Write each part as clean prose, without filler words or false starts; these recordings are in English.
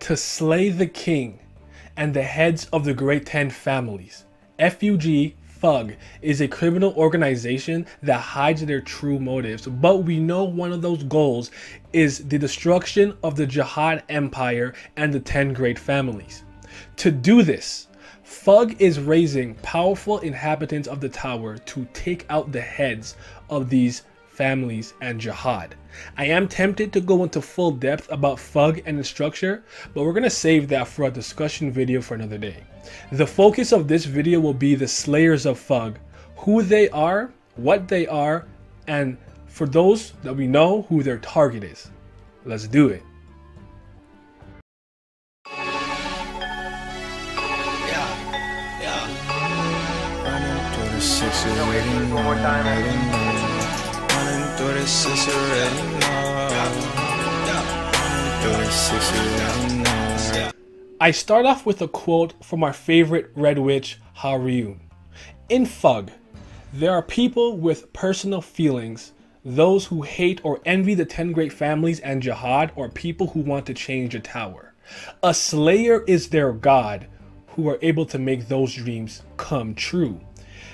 to slay the king and the heads of the Great 10 families. FUG is a criminal organization that hides their true motives, but we know one of those goals is the destruction of the Jihad Empire and the 10 great families. To do this, FUG is raising powerful inhabitants of the tower to take out the heads of these families and Jihad. I am tempted to go into full depth about FUG and its structure, but we're going to save that for a discussion video for another day. The focus of this video will be the Slayers of FUG, who they are, what they are, and for those that we know, who their target is. Let's do it. I start off with a quote from our favorite Red Witch, Hwa-Ryun. In FUG, there are people with personal feelings, those who hate or envy the 10 great families and Jihad, or people who want to change the tower. A slayer is their god, who are able to make those dreams come true.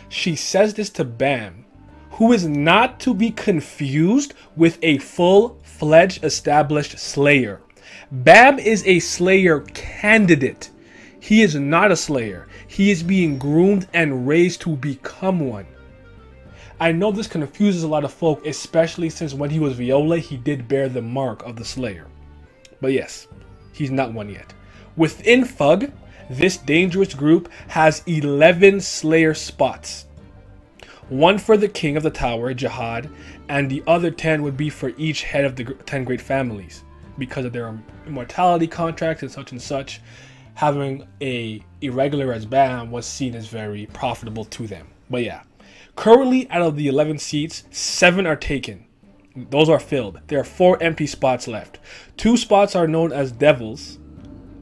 She says this to Bam, who is not to be confused with a full-fledged established slayer. Bam is a slayer candidate. He is not a slayer. He is being groomed and raised to become one. I know this confuses a lot of folk, especially since when he was Viola, he did bear the mark of the slayer. But yes, he's not one yet. Within FUG, this dangerous group has 11 slayer spots. One for the king of the tower, Jihad, and the other 10 would be for each head of the 10 great families. Because of their immortality contracts and such, having a irregular as Bam was seen as very profitable to them. But yeah, currently out of the 11 seats, 7 are taken. Those are filled. There are 4 empty spots left. 2 spots are known as devils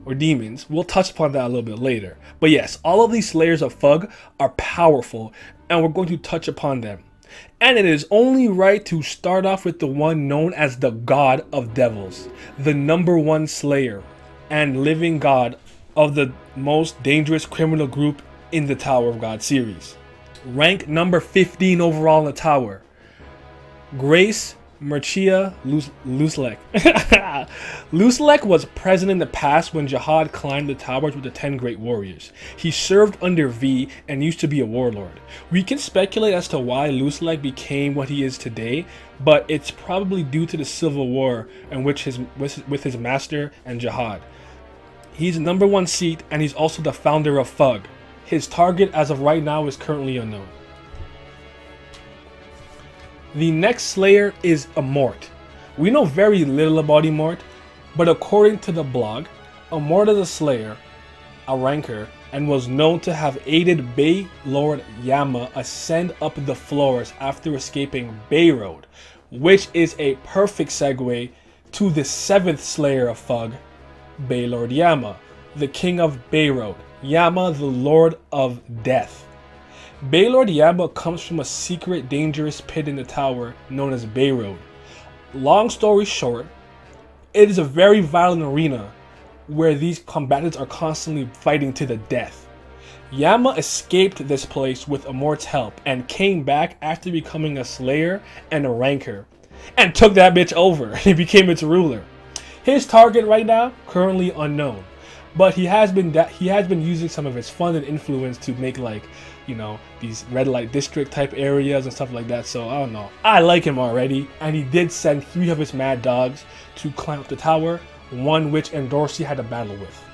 or demons. We'll touch upon that a little bit later. But yes, all of these slayers of FUG are powerful, and we're going to touch upon them. And it is only right to start off with the one known as the God of Devils, the #1 slayer and living god of the most dangerous criminal group in the Tower of God series. Rank number 15 overall in the tower, Grace Merchia Luslek. Luslek was present in the past when Jihad climbed the towers with the 10 great warriors. He served under V and used to be a warlord. We can speculate as to why Luslek became what he is today, but it's probably due to the civil war in which with his master and Jihad. He's #1 seat, and he's also the founder of FUG. His target as of right now is currently unknown. The next slayer is a Mort. We know very little about Mort, but according to the blog, Mort is a slayer, a ranker, and was known to have aided Bay Lord Yama ascend up the floors after escaping Bay Road, which is a perfect segue to the 7th slayer of FUG, Bay Lord Yama, the king of Bay Road, Yama the Lord of Death. Bay Lord Yama comes from a secret dangerous pit in the tower known as Bay Road. Long story short, it is a very violent arena where these combatants are constantly fighting to the death. Yama escaped this place with Mort's help and came back after becoming a slayer and a ranker, and took that bitch over. He became its ruler. His target right now, currently unknown, but he has been using some of his fun and influence to make, like, you know, these red light district type areas and stuff like that. So I don't know, I like him already, and he did send 3 of his mad dogs to climb up the tower, one which Endorsi had a battle with.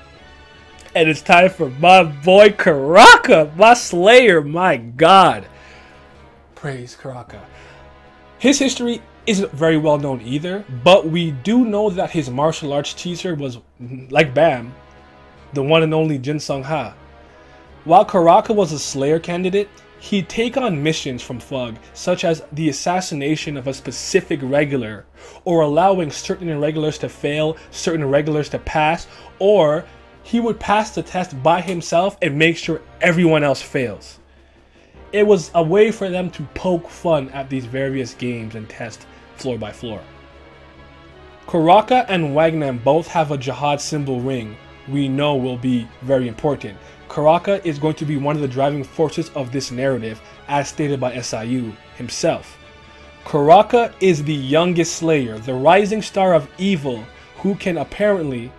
And it's time for my boy Karaka, my slayer. My god, praise Karaka. His history isn't very well known either, but we do know that his martial arts teacher was, like Bam, the one and only Jin Sung Ha. While Karaka was a slayer candidate, he'd take on missions from FUG, such as the assassination of a specific regular, or allowing certain irregulars to fail, certain irregulars to pass, or he would pass the test by himself and make sure everyone else fails. It was a way for them to poke fun at these various games and test floor by floor. Karaka and Magnum both have a jihad symbol ring we know will be very important. Karaka is going to be one of the driving forces of this narrative, as stated by SIU himself. Karaka is the youngest Slayer, the rising star of evil, who can apparently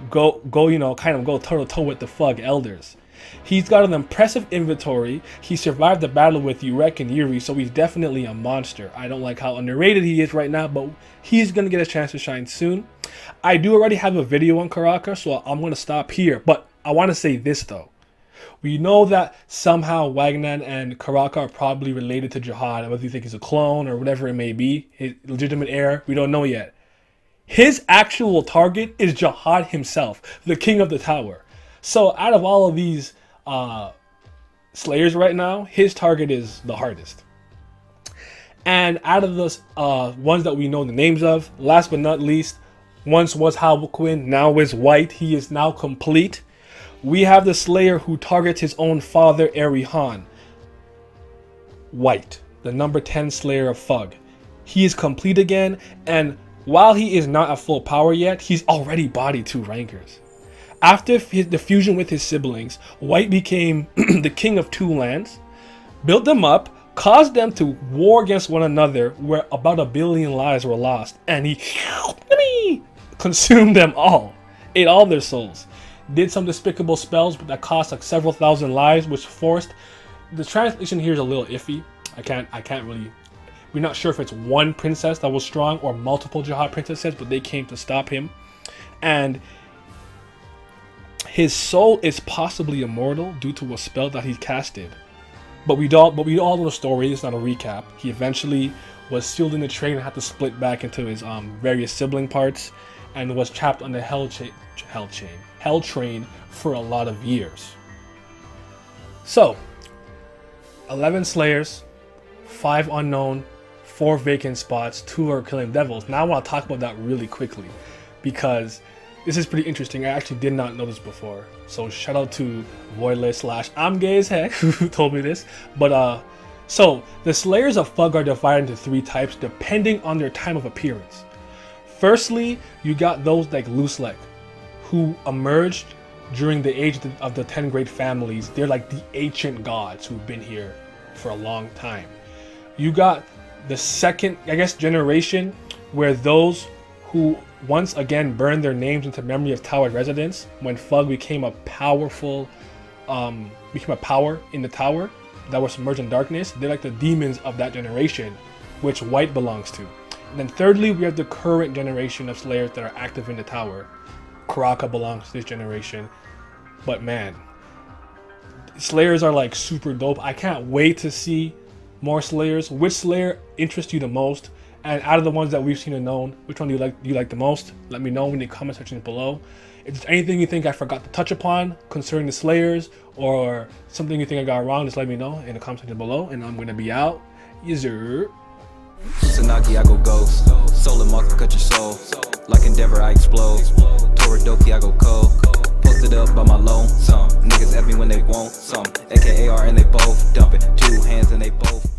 go toe to toe with the FUG elders. He's got an impressive inventory. He survived the battle with Urek and Yuri, so he's definitely a monster. I don't like how underrated he is right now, but he's gonna get a chance to shine soon. I do already have a video on Karaka, so I'm gonna stop here, but I want to say this though. We know that somehow Wagner and Karaka are probably related to Jihad, whether you think he's a clone or whatever it may be, his legitimate heir, we don't know yet. His actual target is Jihad himself, the king of the tower. So out of all of these Slayers right now, his target is the hardest. And out of those ones that we know the names of, last but not least, once was Hwa-Ryun, now is White. He is now complete. We have the Slayer who targets his own father, Hwa-Ryun. White, the number 10 Slayer of FUG. He is complete again, and while he is not at full power yet, he's already bodied 2 rankers. After the fusion with his siblings, White became the king of 2 lands, built them up, caused them to war against one another where about 1 billion lives were lost, and he consumed them all, ate all their souls. Did some despicable spells that cost like several thousand lives, which forced, the translation here is a little iffy. I can't really, we're not sure if it's one princess that was strong or multiple Jihad princesses, but they came to stop him. And his soul is possibly immortal due to a spell that he casted. But we all know the story. It's not a recap. He eventually was sealed in the train and had to split back into his various sibling parts, and was trapped on the hell train for a lot of years. So 11 Slayers, 5 unknown, 4 vacant spots, 2 are killing devils. Now I want to talk about that really quickly, because this is pretty interesting. I actually did not know this before. So shout out to Voidless / I'm gay as heck who told me this. But so the Slayers of FUG are divided into 3 types depending on their time of appearance. Firstly, you got those like Looselek, who emerged during the age of the 10 great families. They're like the ancient gods who've been here for a long time. You got the second, I guess, generation, where those who once again burned their names into memory of tower residents when FUG became a power in the tower that was submerged in darkness. They're like the demons of that generation, which White belongs to. And then thirdly, we have the current generation of Slayers that are active in the tower. Karaka belongs to this generation. But man, Slayers are like super dope. I can't wait to see more Slayers. Which Slayer interests you the most? And out of the ones that we've seen and known, which one do you like the most? Let me know in the comment section below. If there's anything you think I forgot to touch upon concerning the Slayers, or something you think I got wrong, just let me know in the comment section below, and I'm gonna be out. User. Tsunaki, I go ghost. Solar marker, cut your soul. Like Endeavor, I explode. Toradoki, I go cold. Posted up by my lonesome. Niggas at me when they want some. AKAR and they both dumping. 2 hands and they both.